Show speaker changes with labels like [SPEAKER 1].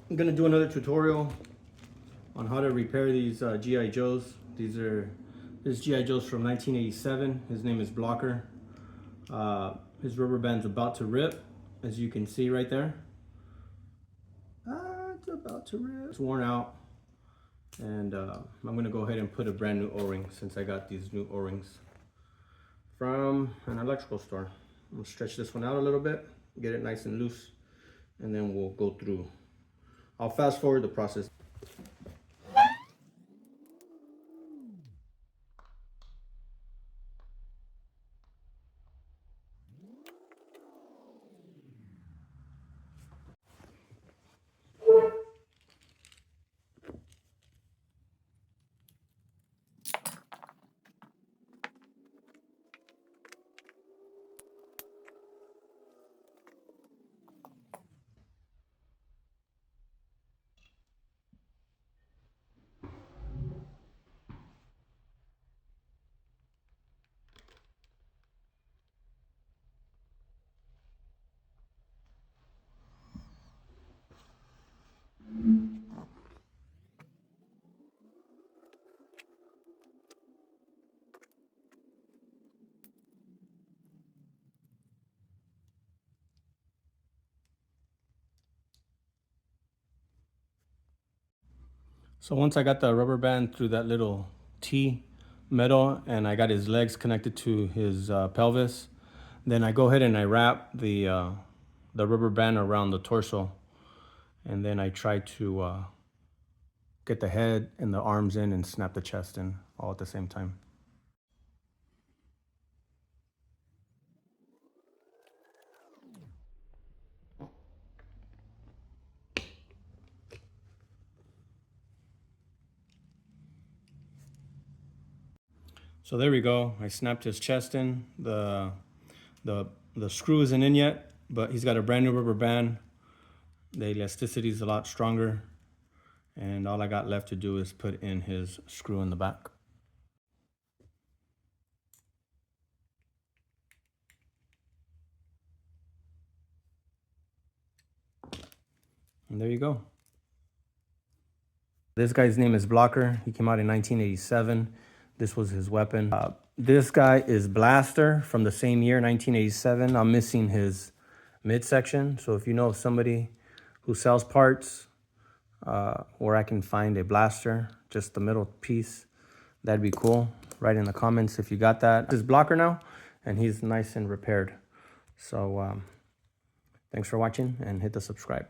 [SPEAKER 1] I'm gonna do another tutorial on how to repair these G.I Joes. This is G.I Joes from 1987. His name is Blocker. His rubber band's about to rip, as you can see right there. It's about to rip. It's worn out, and I'm gonna go ahead and put a brand new O-ring since I got these new O-rings from an electrical store. I'm gonna stretch this one out a little bit, get it nice and loose, and then we'll go through. I'll fast forward the process. So once I got the rubber band through that little T metal and I got his legs connected to his pelvis, then I go ahead and I wrap the rubber band around the torso, and then I try to get the head and the arms in and snap the chest in all at the same time. So there we go. I snapped his chest in. The screw isn't in yet, but he's got a brand new rubber band. The elasticity is a lot stronger, and all I got left to do is put in his screw in the back. And there you go. This guy's name is Blocker. He came out in 1987. This was his weapon. This guy is Blaster from the same year, 1987. I'm missing his midsection. So if you know of somebody who sells parts where I can find a Blaster, just the middle piece, that'd be cool. Write in the comments if you got that. This is Blocker now, and he's nice and repaired. So thanks for watching, and hit the subscribe.